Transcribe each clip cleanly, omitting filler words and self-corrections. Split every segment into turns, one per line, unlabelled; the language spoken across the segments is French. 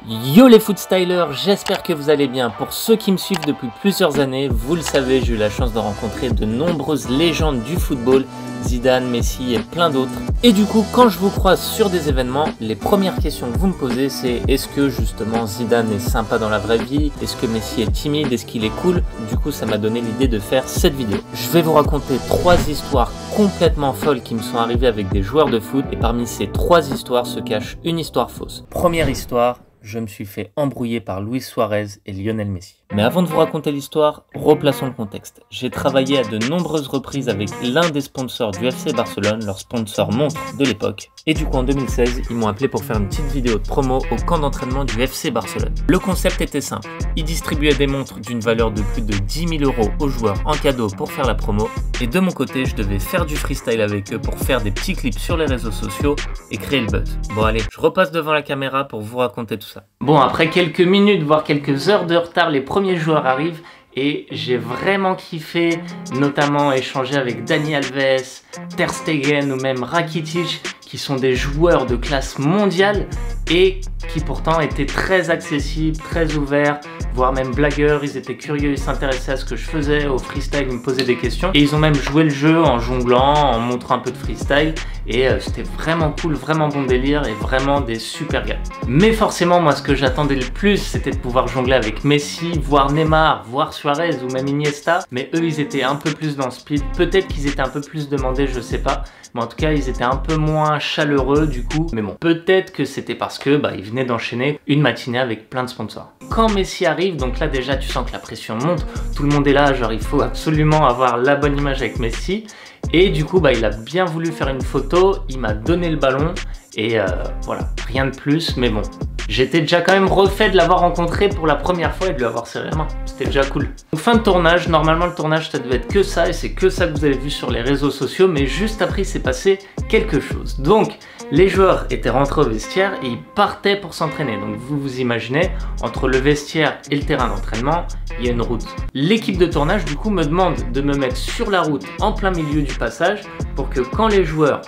Yo les footstylers, j'espère que vous allez bien. Pour ceux qui me suivent depuis plusieurs années, vous le savez, j'ai eu la chance de rencontrer de nombreuses légendes du football, Zidane, Messi et plein d'autres. Et du coup, quand je vous croise sur des événements, les premières questions que vous me posez, c'est est-ce que justement Zidane est sympa dans la vraie vie? Est-ce que Messi est timide? Est-ce qu'il est cool? Du coup, ça m'a donné l'idée de faire cette vidéo. Je vais vous raconter 3 histoires complètement folles qui me sont arrivées avec des joueurs de foot. Et parmi ces 3 histoires se cache une histoire fausse. Première histoire. Je me suis fait embrouiller par Luis Suarez et Lionel Messi. Mais avant de vous raconter l'histoire, replaçons le contexte. J'ai travaillé à de nombreuses reprises avec l'un des sponsors du FC Barcelone, leur sponsor montre de l'époque. Et du coup en 2016, ils m'ont appelé pour faire une petite vidéo de promo au camp d'entraînement du FC Barcelone. Le concept était simple. Ils distribuaient des montres d'une valeur de plus de 10 000 € aux joueurs en cadeau pour faire la promo. Et de mon côté, je devais faire du freestyle avec eux pour faire des petits clips sur les réseaux sociaux et créer le buzz. Bon allez, je repasse devant la caméra pour vous raconter tout ça. Bon, après quelques minutes, voire quelques heures de retard, les premiers joueurs arrivent et j'ai vraiment kiffé, notamment échanger avec Dani Alves, Ter Stegen ou même Rakitic, qui sont des joueurs de classe mondiale et qui pourtant étaient très accessibles, très ouverts, voire même blagueurs. Ils étaient curieux, ils s'intéressaient à ce que je faisais, au freestyle, ils me posaient des questions. Et ils ont même joué le jeu en jonglant, en montrant un peu de freestyle. Et c'était vraiment cool, vraiment bon délire et vraiment des super gars. Mais forcément, moi, ce que j'attendais le plus, c'était de pouvoir jongler avec Messi, voire Neymar, voire Suarez ou même Iniesta. Mais eux, ils étaient un peu plus dans le speed. Peut-être qu'ils étaient un peu plus demandés, je sais pas. Mais en tout cas, ils étaient un peu moins chaleureux du coup. Mais bon, peut-être que c'était parce que ils venaient d'enchaîner une matinée avec plein de sponsors. Quand Messi arrive, donc là déjà tu sens que la pression monte, tout le monde est là, genre il faut absolument avoir la bonne image avec Messi. Et du coup il a bien voulu faire une photo, il m'a donné le ballon et voilà, rien de plus, mais bon. J'étais déjà quand même refait de l'avoir rencontré pour la première fois et de lui avoir serré la main. C'était déjà cool. Donc, fin de tournage, normalement le tournage ça devait être que ça et c'est que ça que vous avez vu sur les réseaux sociaux, mais juste après il s'est passé quelque chose. Donc les joueurs étaient rentrés au vestiaire et ils partaient pour s'entraîner. Donc vous vous imaginez, entre le vestiaire et le terrain d'entraînement, il y a une route. L'équipe de tournage du coup me demande de me mettre sur la route en plein milieu du passage pour que quand les joueurs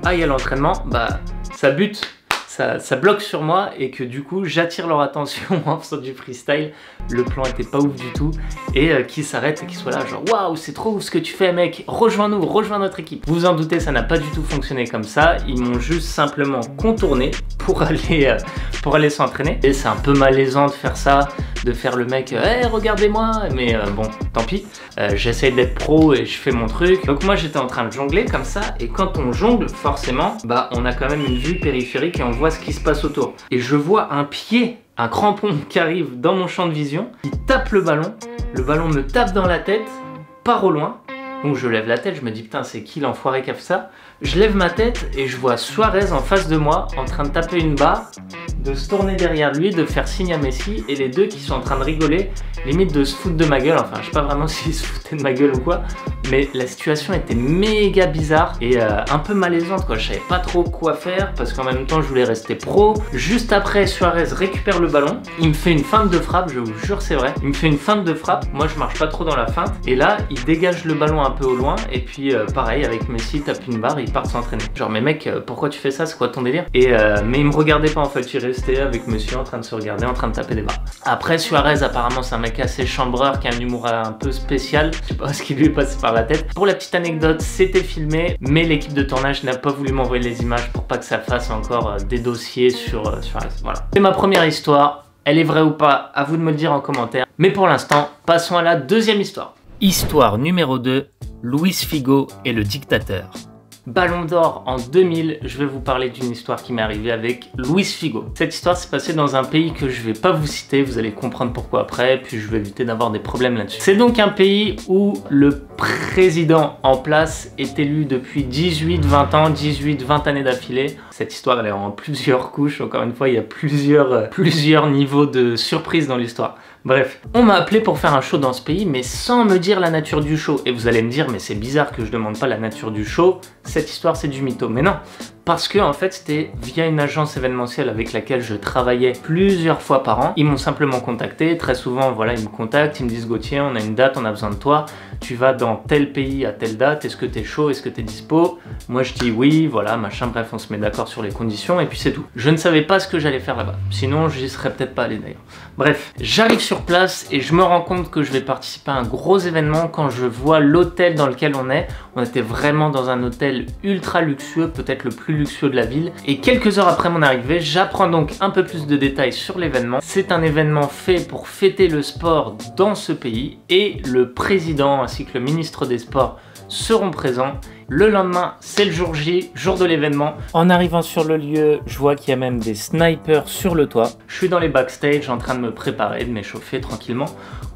aillent à l'entraînement, ça bute. Ça bloque sur moi et que du coup j'attire leur attention en faisant du freestyle. Le plan était pas ouf du tout et qu'ils s'arrêtent et qu'ils soient là genre waouh c'est trop ouf ce que tu fais mec, rejoins-nous, rejoins notre équipe. Vous vous en doutez, ça n'a pas du tout fonctionné comme ça. Ils m'ont juste simplement contourné pour aller s'entraîner et c'est un peu malaisant de faire ça, de faire le mec hey, regardez-moi, mais bon tant pis, j'essaye d'être pro et je fais mon truc. Donc moi j'étais en train de jongler comme ça et quand on jongle forcément on a quand même une vue périphérique et on voit ce qui se passe autour. Et je vois un pied, un crampon qui arrive dans mon champ de vision, il tape le ballon me tape dans la tête, part au loin. Donc je lève la tête, je me dis putain c'est qui l'enfoiré qui a fait ça? Je lève ma tête et je vois Suarez en face de moi en train de taper une barre, de se tourner derrière lui, de faire signe à Messi et les deux qui sont en train de rigoler, limite de se foutre de ma gueule, enfin je sais pas vraiment s'ils se foutaient de ma gueule ou quoi, mais la situation était méga bizarre et un peu malaisante quoi, je savais pas trop quoi faire parce qu'en même temps je voulais rester pro. Juste après Suarez récupère le ballon, il me fait une feinte de frappe, je vous jure c'est vrai, il me fait une feinte de frappe, moi je marche pas trop dans la feinte et là il dégage le ballon un peu au loin et puis pareil avec Messi il tape une barre et il part s'entraîner. Genre mais mec pourquoi tu fais ça, c'est quoi ton délire? Et mais il me regardait pas en fait, il restait avec Monsieur en train de se regarder, en train de taper des barres. Après Suarez apparemment c'est un mec assez chambreur qui a un humour un peu spécial, je sais pas ce qui lui est passé par la tête. Pour la petite anecdote, c'était filmé mais l'équipe de tournage n'a pas voulu m'envoyer les images pour pas que ça fasse encore des dossiers sur Suarez. Voilà. C'est ma première histoire, elle est vraie ou pas, à vous de me le dire en commentaire. Mais pour l'instant, passons à la deuxième histoire. Histoire numéro 2, Luis Figo et le dictateur. Ballon d'or en 2000, je vais vous parler d'une histoire qui m'est arrivée avec Luis Figo. Cette histoire s'est passée dans un pays que je vais pas vous citer, vous allez comprendre pourquoi après, puis je vais éviter d'avoir des problèmes là-dessus. C'est donc un pays où le président en place est élu depuis 18-20 ans, 18-20 années d'affilée. Cette histoire elle est en plusieurs couches, encore une fois il y a plusieurs niveaux de surprise dans l'histoire. Bref, on m'a appelé pour faire un show dans ce pays, mais sans me dire la nature du show. Et vous allez me dire, mais c'est bizarre que je demande pas la nature du show, cette histoire c'est du mytho. Mais non, parce que en fait c'était via une agence événementielle avec laquelle je travaillais plusieurs fois par an. Ils m'ont simplement contacté, très souvent voilà ils me contactent, ils me disent Gauthier on a une date, on a besoin de toi, tu vas dans tel pays à telle date, est-ce que t'es chaud, est-ce que t'es dispo? Moi je dis oui, voilà, machin, bref, on se met d'accord sur les conditions et puis c'est tout. Je ne savais pas ce que j'allais faire là-bas, sinon j'y serais peut-être pas allé d'ailleurs. Bref, j'arrive sur place et je me rends compte que je vais participer à un gros événement quand je vois l'hôtel dans lequel on est. On était vraiment dans un hôtel ultra luxueux, peut-être le plus luxueux de la ville. Et quelques heures après mon arrivée, j'apprends donc un peu plus de détails sur l'événement. C'est un événement fait pour fêter le sport dans ce pays et le président ainsi que le ministre des Sports seront présents. Le lendemain, c'est le jour J, jour de l'événement. En arrivant sur le lieu, je vois qu'il y a même des snipers sur le toit. Je suis dans les backstage en train de me préparer, de m'échauffer tranquillement,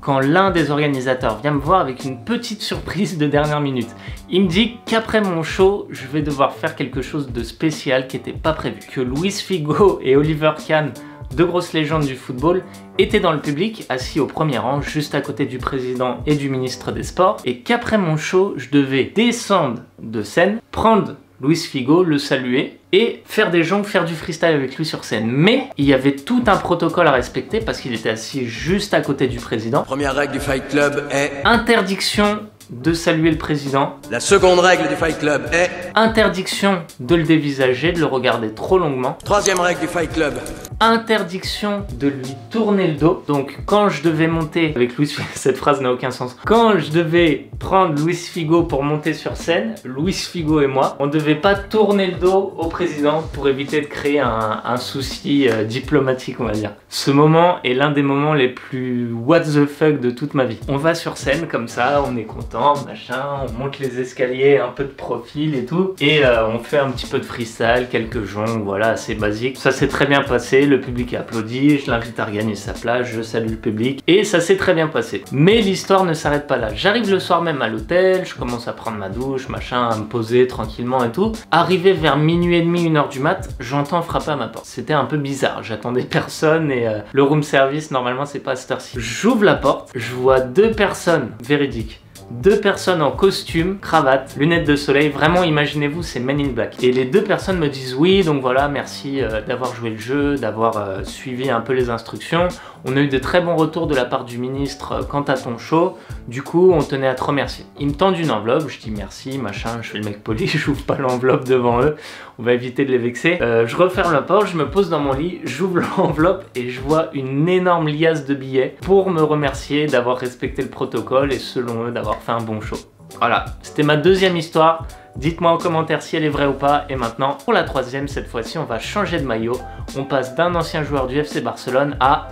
quand l'un des organisateurs vient me voir avec une petite surprise de dernière minute. Il me dit qu'après mon show, je vais devoir faire quelque chose de spécial qui n'était pas prévu. Que Luis Figo et Oliver Kahn, deux grosses légendes du football, étaient dans le public, assis au premier rang, juste à côté du président et du ministre des Sports, et qu'après mon show, je devais descendre de scène, prendre Luis Figo, le saluer, et faire des jongles, faire du freestyle avec lui sur scène. Mais il y avait tout un protocole à respecter parce qu'il était assis juste à côté du président.
Première règle du Fight Club est...
interdiction de saluer le président.
La seconde règle du Fight Club est...
interdiction de le dévisager, de le regarder trop longuement.
Troisième règle du Fight Club.
Interdiction de lui tourner le dos. Donc quand je devais monter avec Luis Figo, cette phrase n'a aucun sens. Quand je devais prendre Luis Figo pour monter sur scène, Luis Figo et moi, on ne devait pas tourner le dos au président pour éviter de créer un souci diplomatique, on va dire. Ce moment est l'un des moments les plus what the fuck de toute ma vie. On va sur scène comme ça, on est content, machin, on monte les escaliers, un peu de profil et tout, et on fait un petit peu de freestyle, quelques jongles, voilà, assez basique. Ça s'est très bien passé, le public a applaudi, je l'invite à regagner sa place, je salue le public, et ça s'est très bien passé. Mais l'histoire ne s'arrête pas là. J'arrive le soir même à l'hôtel, je commence à prendre ma douche, machin, à me poser tranquillement et tout. Arrivé vers minuit et demi, 1h du mat, j'entends frapper à ma porte. C'était un peu bizarre, j'attendais personne et le room service, normalement c'est pas à cette heure-ci. J'ouvre la porte, je vois deux personnes véridiques. Deux personnes en costume, cravate, lunettes de soleil, vraiment imaginez-vous c'est Men in Black. Et les deux personnes me disent oui, donc voilà, merci d'avoir joué le jeu, d'avoir suivi un peu les instructions. On a eu de très bons retours de la part du ministre quant à ton show, du coup on tenait à te remercier. Ils me tendent une enveloppe, je dis merci, machin, je fais le mec poli, j'ouvre pas l'enveloppe devant eux, on va éviter de les vexer. Je referme la porte, je me pose dans mon lit, j'ouvre l'enveloppe et je vois une énorme liasse de billets pour me remercier d'avoir respecté le protocole et selon eux d'avoir fait un bon show. Voilà, c'était ma deuxième histoire. Dites-moi en commentaire si elle est vraie ou pas. Et maintenant, pour la troisième, cette fois-ci, on va changer de maillot. On passe d'un ancien joueur du FC Barcelone à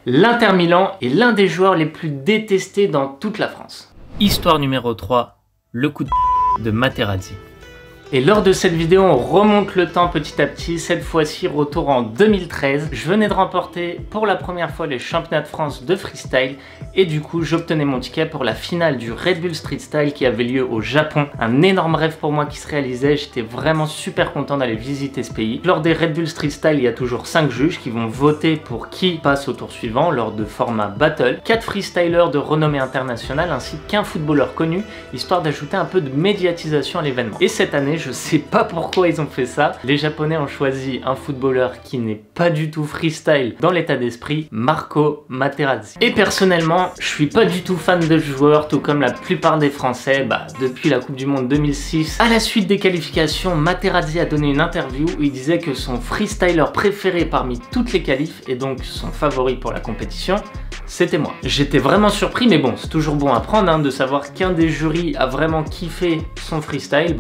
l'Inter Milan et l'un des joueurs les plus détestés dans toute la France. Histoire numéro 3, le coup de Materazzi. Et lors de cette vidéo, on remonte le temps petit à petit. Cette fois-ci, retour en 2013. Je venais de remporter pour la première fois les championnats de France de freestyle. Et du coup, j'obtenais mon ticket pour la finale du Red Bull Street Style qui avait lieu au Japon. Un énorme rêve pour moi qui se réalisait. J'étais vraiment super content d'aller visiter ce pays. Lors des Red Bull Street Style, il y a toujours 5 juges qui vont voter pour qui passe au tour suivant lors de format battle. 4 freestylers de renommée internationale ainsi qu'un footballeur connu, histoire d'ajouter un peu de médiatisation à l'événement. Et cette année, je sais pas pourquoi ils ont fait ça. Les Japonais ont choisi un footballeur qui n'est pas du tout freestyle dans l'état d'esprit, Marco Materazzi. Et personnellement, je suis pas du tout fan de ce joueur, tout comme la plupart des Français. Depuis la Coupe du Monde 2006, à la suite des qualifications, Materazzi a donné une interview où il disait que son freestyler préféré parmi toutes les qualifs, et donc son favori pour la compétition, c'était moi. J'étais vraiment surpris, mais bon, c'est toujours bon à prendre de savoir qu'un des jurys a vraiment kiffé son freestyle,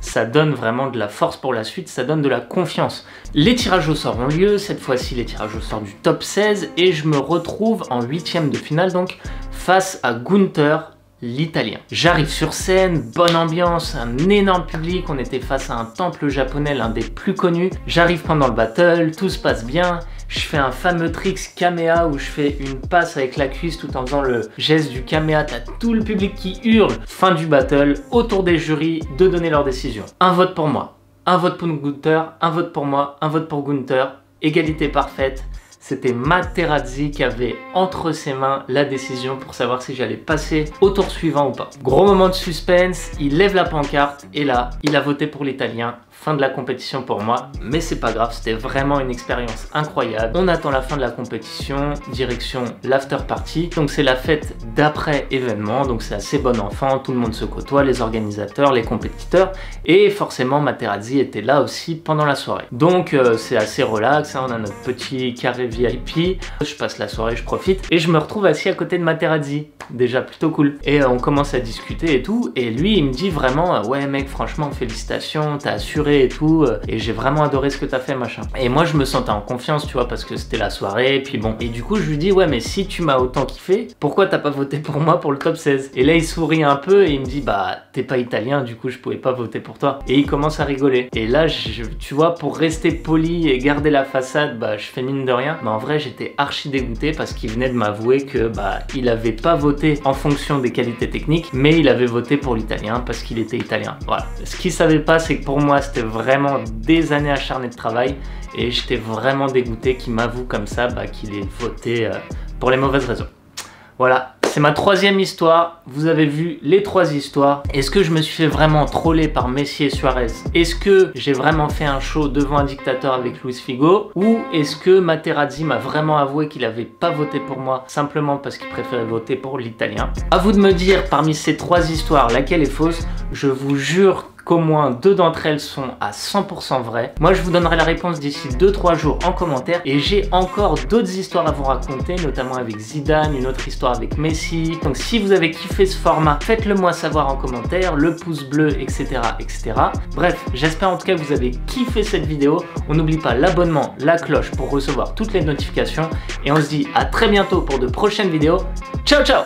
ça donne vraiment de la force pour la suite, ça donne de la confiance. Les tirages au sort ont lieu, cette fois-ci les tirages au sort du top 16, et je me retrouve en 8e de finale donc, face à Gunther, l'Italien. J'arrive sur scène, bonne ambiance, un énorme public, on était face à un temple japonais, l'un des plus connus. J'arrive pendant le battle, tout se passe bien. Je fais un fameux trick Kamea où je fais une passe avec la cuisse tout en faisant le geste du Kamea. T'as tout le public qui hurle. Fin du battle, autour des jurys de donner leur décision. Un vote pour moi, un vote pour Gunther, un vote pour moi, un vote pour Gunther. Égalité parfaite. C'était Materazzi qui avait entre ses mains la décision pour savoir si j'allais passer au tour suivant ou pas. Gros moment de suspense, il lève la pancarte et là, il a voté pour l'Italien. fin de la compétition pour moi, mais c'est pas grave, c'était vraiment une expérience incroyable. On attend la fin de la compétition, direction l'after party, donc c'est la fête d'après événement, donc c'est assez bon enfant, tout le monde se côtoie, les organisateurs, les compétiteurs, et forcément Materazzi était là aussi pendant la soirée. Donc c'est assez relax, hein, on a notre petit carré VIP, je passe la soirée, je profite, et je me retrouve assis à côté de Materazzi, déjà plutôt cool. Et on commence à discuter et tout, et lui il me dit vraiment ouais mec, franchement félicitations, t'as assuré et tout, et j'ai vraiment adoré ce que t'as fait machin. Et moi je me sentais en confiance, tu vois, parce que c'était la soirée, et puis bon, et du coup je lui dis ouais mais si tu m'as autant kiffé, pourquoi t'as pas voté pour moi pour le top 16? Et là il sourit un peu et il me dit bah t'es pas italien, du coup je pouvais pas voter pour toi. Et il commence à rigoler, et là tu vois, pour rester poli et garder la façade, bah je fais mine de rien, mais en vrai j'étais archi dégoûté parce qu'il venait de m'avouer que bah il avait pas voté en fonction des qualités techniques, mais il avait voté pour l'italien parce qu'il était italien. Voilà. Ce qu'il savait pas, c'est que pour moi c'était vraiment des années acharnées de travail, et j'étais vraiment dégoûté qu'il m'avoue comme ça bah, qu'il ait voté pour les mauvaises raisons. Voilà, c'est ma troisième histoire. Vous avez vu les 3 histoires. Est-ce que je me suis fait vraiment troller par Messi et Suarez? Est-ce que j'ai vraiment fait un show devant un dictateur avec Luis Figo? Ou est-ce que Materazzi m'a vraiment avoué qu'il avait pas voté pour moi simplement parce qu'il préférait voter pour l'italien? À vous de me dire parmi ces 3 histoires laquelle est fausse. Je vous jure qu'au moins 2 d'entre elles sont à 100% vraies. Moi je vous donnerai la réponse d'ici 2-3 jours en commentaire, et j'ai encore d'autres histoires à vous raconter, notamment avec Zidane, une autre histoire avec Messi. Donc si vous avez kiffé ce format, faites-le moi savoir en commentaire, le pouce bleu, etc. etc. Bref, j'espère en tout cas que vous avez kiffé cette vidéo. On n'oublie pas l'abonnement, la cloche pour recevoir toutes les notifications, et on se dit à très bientôt pour de prochaines vidéos. Ciao ciao!